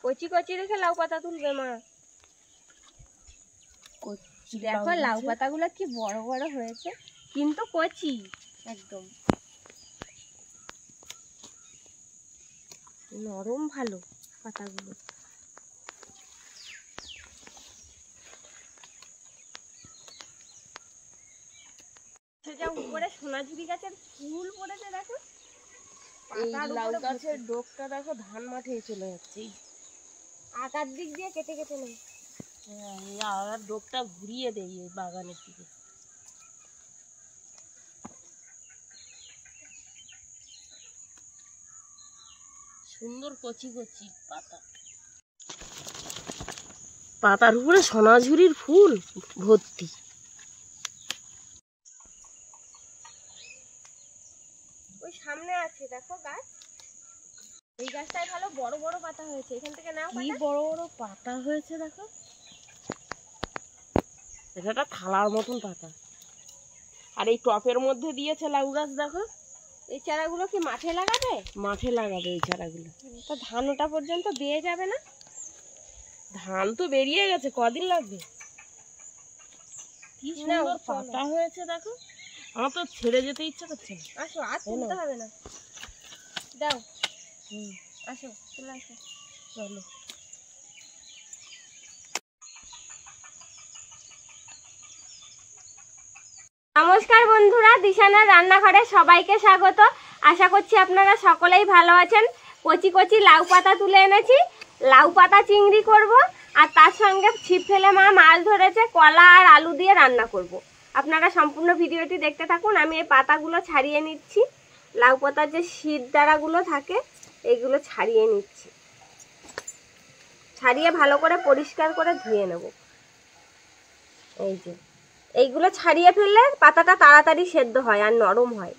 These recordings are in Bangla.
কচি কচি রেখে লাউ পাতা তুলবে মা। দেখো লাউ পাতাগুলো কি বড় বড় হয়েছে, কিন্তু কচি একদম নরম, ভালো পাতাগুলো। যা উপরে সোনাঝুরি গাছের ফুল পড়েছে দেখো। এই লাউ গাছের ডোকটা দেখো ধান মাঠে চলে যাচ্ছে, আকার দিক দিয়ে কেটে কেটে নেই। আর ডোকটা ঘুরিয়ে দেই এই বাগানের দিকে। সুন্দর কচি কচি পাতা, পাতার উপরে সোনাঝুরির ফুল ভর্তি। ওই সামনে আছে দেখো গাছ, এই গাছটায় ভালো বড় বড় পাতা হয়েছে, এখান থেকে নাও। কি বড় বড় পাতা হয়েছে দেখো, এটা থালার মতন পাতা। আর এই টপের মধ্যে দিয়েছে লাউ গাছ দেখো। এই চারাগুলো কি মাঠে লাগাবে? মাঠে লাগাবে এই চারাগুলো। তো ধান ওটা পর্যন্ত দিয়ে যাবে না? ধান তো বেরিয়ে গেছে, কদিন লাগবে। কি সুন্দর পাতা হয়েছে দেখো, আমার তো ছেড়ে যেতে ইচ্ছা করছে না। আসো, আর তুলতে হবে না, দাও। আসো, চলে আসো, চলো। নমস্কার বন্ধুরা, দিশানার রান্নাঘরে সবাইকে স্বাগত। আশা করছি আপনারা সকলেই ভালো আছেন। কচি কচি লাউ পাতা তুলে এনেছি, লাউ পাতা চিংড়ি করব, আর তার সঙ্গে ছিপ ফেলে মা মাছ ধরেছে, কলা আর আলু দিয়ে রান্না করব। আপনারা সম্পূর্ণ ভিডিওটি দেখতে থাকুন। আমি এই পাতাগুলো ছাড়িয়ে নিচ্ছি, লাউ পাতার যে শীত দাঁড়াগুলো থাকে এইগুলো ছাড়িয়ে নিচ্ছি। ছাড়িয়ে ভালো করে পরিষ্কার করে ধুয়ে নেব। এই যে এইগুলো ছাড়িয়ে ফেললে পাতাটা তাড়াতাড়ি সেদ্ধ হয় আর নরম হয়।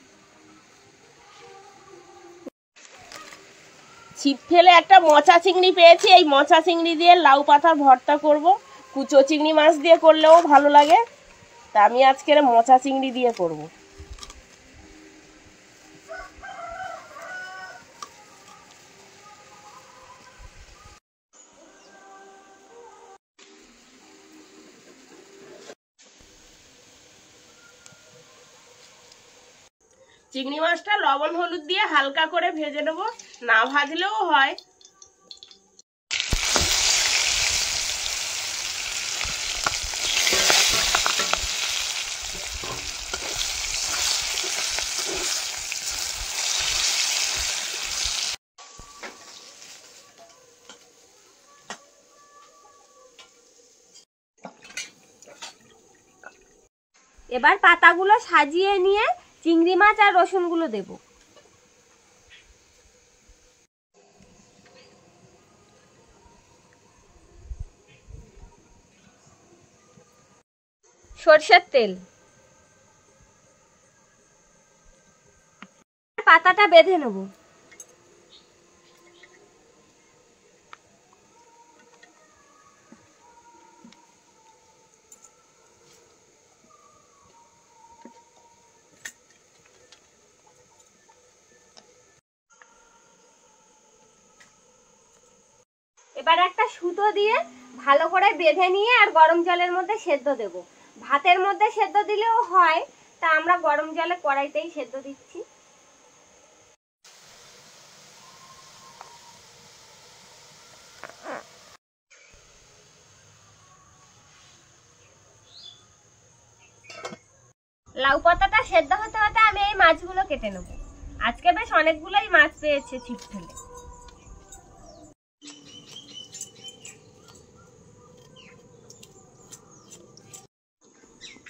ছিপ ফেলে একটা মোচা চিংড়ি পেয়েছি, এই মোচা চিংড়ি দিয়ে লাউ পাতার ভর্তা করব। কুচো চিংড়ি মাছ দিয়ে করলেও ভালো লাগে, তা আমি আজকে মোচা চিংড়ি দিয়ে করব। চিংড়ি মাছটা লবণ হলুদ দিয়ে হালকা করে ভেজে নেব, না ভাজলেও হয়। এবার পাতাগুলো সাজিয়ে নিয়ে চিংড়ি মাছ আর রসুনগুলো দেব। সরষের তেল, পাতাটা বেঁধে নেব। এবার একটা সুতো দিয়ে ভালো করে বেঁধে নিয়ে আর গরম জলের মধ্যে সেদ্ধ দেব। ভাতের মধ্যে সেদ্ধ দিলেও হয়, তা আমরা গরম জলে কড়াইতেই সেদ্ধ দিচ্ছি। লাউ পাতাটা সেদ্ধ হতে হতে আমি এই মাছগুলো কেটে নেব। আজকে বেশ অনেকগুলোই মাছ পেয়েছে ছিপ ফেলে।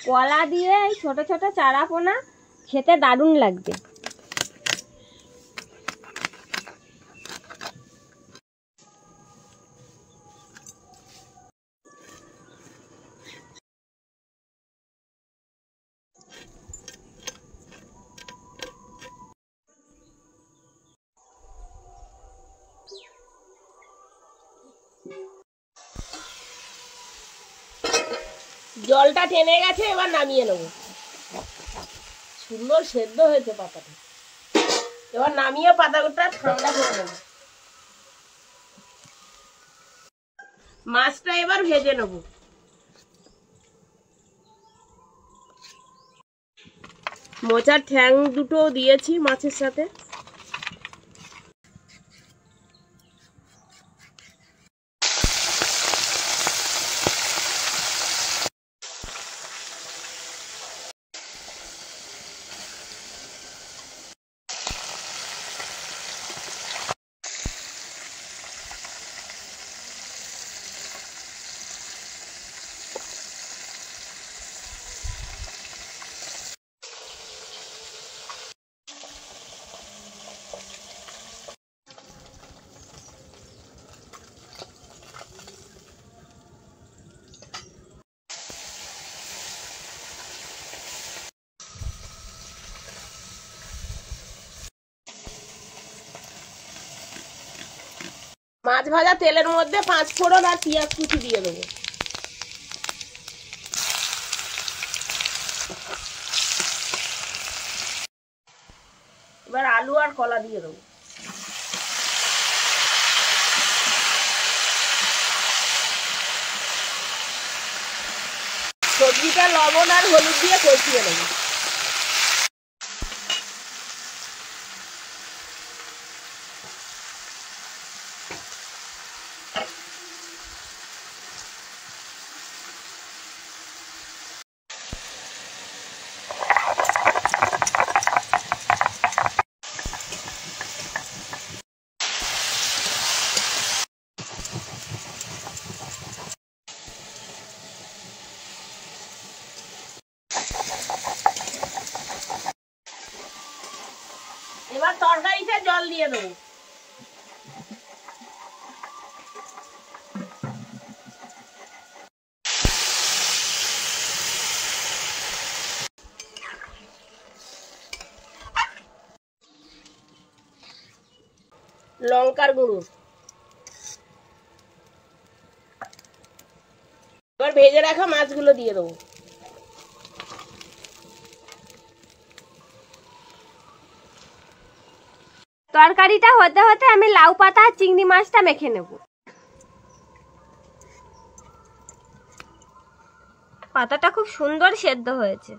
কলা দিয়ে এই ছোট ছোট চারা পোনা খেতে দারুণ লাগবে। জলটা টেনে গেছে, এবার নামিয়ে নেব। সুন্দর সেদ্ধ হয়েছে পাতাটা, এবার নামিয়ে পাতাটা ঠান্ডা করে নেব। মাছটা এবার ভেজে নেব। মোচার ঠ্যাং দুটো দিয়েছি মাছের সাথে। মাছ ভাজা তেলের মধ্যে 5 ফোড়ন আর পেঁয়াজ কুচি দিয়ে দেবো। এবার আলু আর কলা দিয়ে দেবো। সবজিটা লবণ আর হলুদ দিয়ে কষিয়ে নেব। এবার তরকারিতে জল দিয়ে দেবো। লঙ্কার গুঁড়ো। এবার ভেজে রাখা মাছগুলো দিয়ে দেবো। তরকারিটা হতে হতে আমি লাউ পাতা আর চিংড়ি মাছটা মেখে নেব। পাতাটা খুব সুন্দর সেদ্ধ হয়েছে।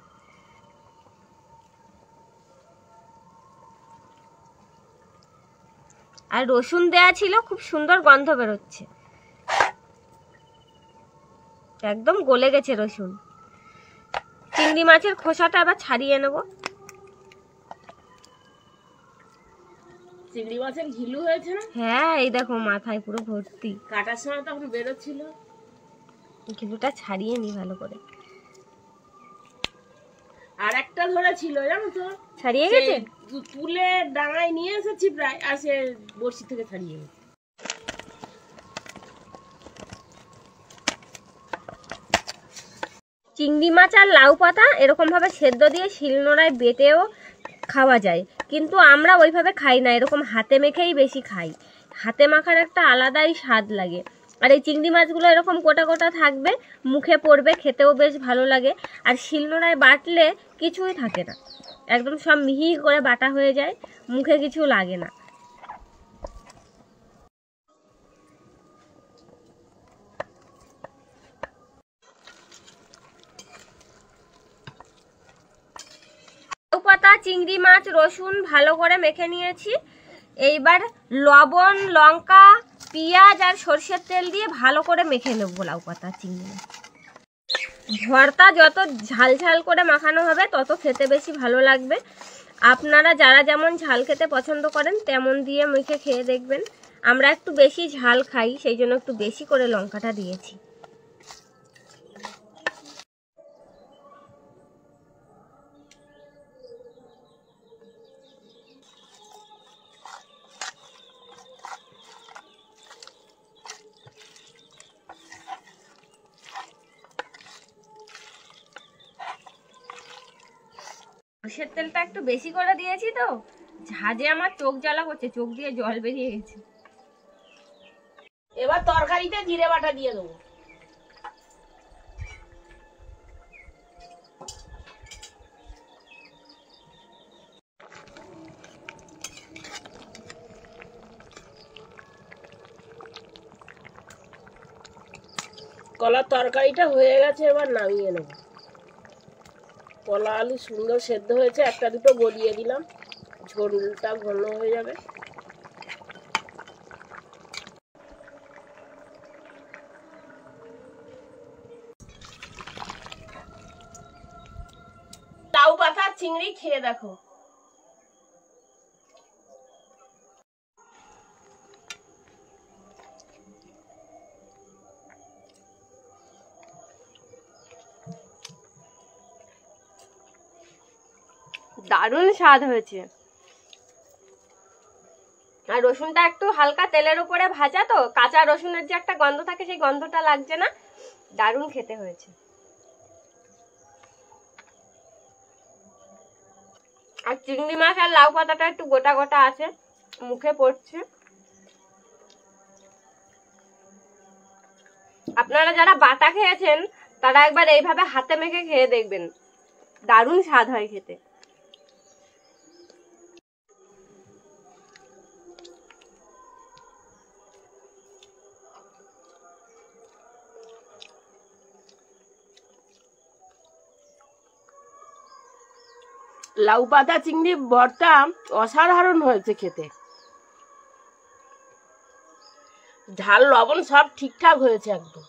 আর রসুন দেয়া ছিল, খুব সুন্দর গন্ধ বেরোচ্ছে। একদম গলে গেছে রসুন। চিংড়ি মাছের খোসাটা এবার ছাড়িয়ে নেব। চিংড়ি মাছের ঘিলু হয়েছে না? হ্যাঁ, এই দেখো মাথায় পুরো ভর্তি। কাটার সময় তখন বেরোচ্ছিল। ঘিলুটা ছাড়িয়ে নি ভালো করে। আর একটা ধরেছিল জানো তো, ছাড়িয়ে গেছে। তুলে ডাঙায় নিয়ে এসেছি প্রায়, আর সে বড়শি থেকে ছাড়িয়ে গেছে। চিংড়ি মাছ আর লাউ পাতা এরকম ভাবে সেদ্ধ দিয়ে শিলনোড়ায় বেটেও খাওয়া যায়, কিন্তু আমরা ওইভাবে খাই না, এরকম হাতে মেখেই বেশি খাই। হাতে মাখার একটা আলাদাই স্বাদ লাগে। আর এই চিংড়ি মাছগুলো এরকম গোটা গোটা থাকবে, মুখে পড়বে, খেতেও বেশ ভালো লাগে। আর শিলনোড়ায় বাটলে কিছুই থাকে না, একদম সব মিহি করে বাটা হয়ে যায়, মুখে কিছু লাগে না। লাউ পাতা, চিংড়ি মাছ, রসুন ভালো করে মেখে নিয়েছি। এইবার লবণ, লঙ্কা, পেঁয়াজ আর সরষের তেল দিয়ে ভালো করে মেখে নেবো লাউ পাতা চিংড়ি মাছ। ভর্তা যত ঝাল ঝাল করে মাখানো হবে তত খেতে বেশি ভালো লাগবে। আপনারা যারা যেমন ঝাল খেতে পছন্দ করেন তেমন দিয়ে মেখে খেয়ে দেখবেন। আমরা একটু বেশি ঝাল খাই, সেই জন্য একটু বেশি করে লঙ্কাটা দিয়েছি। সরষের তেলটা একটু বেশি করে দিয়েছি তো, ঝাঁজে আমার চোখ জ্বালা করছে, চোখ দিয়ে জল বেরিয়ে গেছে। এবার তরকারিতে জিরে বাটা দিয়ে দেবো। কলার তরকারিটা হয়ে গেছে, এবার নামিয়ে নেব। কলা আলু সুন্দর সেদ্ধ হয়েছে, একটা দুটো গলিয়ে দিলাম, ঝোলটা ঘন হয়ে যাবে। লাউ পাতা চিংড়ি খেয়ে দেখো। দারুণ স্বাদ হয়েছে। আর রসুনটা একটু হালকা তেলের উপরে ভাজা, তো কাঁচা রসুনের যে একটা গন্ধ থাকে সেই গন্ধটা লাগছে না। দারুণ খেতে হয়েছে। আর চিংড়ি মাছ আর লাউ পাতাটা একটু গোটা গোটা আছে, মুখে পড়ছে। আপনারা যারা বাটা খেয়েছেন তারা একবার এইভাবে হাতে মেখে খেয়ে দেখবেন, দারুণ স্বাদ হয় খেতে। লাউ পাতা চিংড়ি ভর্তা অসাধারণ হয়েছে খেতে। ঝাল লবণ সব ঠিকঠাক হয়েছে একদম।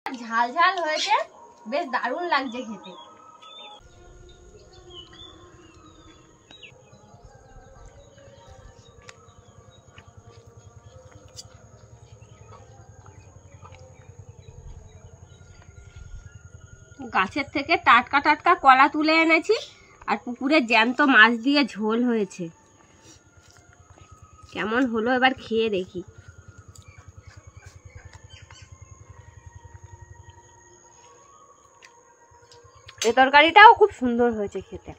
ঝাল ঝাল হয়েছে, বেশ দারুণ লাগছে খেতে। গাছের থেকে টাটকা টাটকা কলা তুলে এনেছি, আর পুকুরে জ্যান্ত মাছ দিয়ে ঝোল হয়েছে। কেমন হলো এবার খেয়ে দেখি। এই তরকারিটাও খুব সুন্দর হয়েছে খেতে।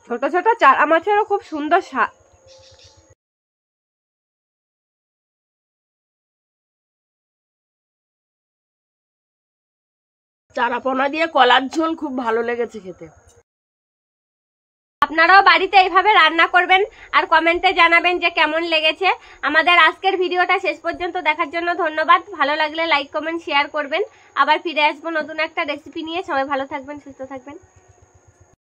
ছোট ছোট চারা মাছেরও খুব সুন্দর স্বাদ। চারাপোনা দিয়ে কলার ঝোল খুব ভালো লেগেছে খেতে। আপনারাও বাড়িতে এইভাবে রান্না করবেন আর কমেন্টে জানাবেন যে কেমন লেগেছে। আমাদের আজকের ভিডিওটা শেষ পর্যন্ত দেখার জন্য ধন্যবাদ। ভালো লাগলে লাইক কমেন্ট শেয়ার করবেন। আবার ফিরে আসবো নতুন একটা রেসিপি নিয়ে। সবাই ভালো থাকবেন, সুস্থ থাকবেন।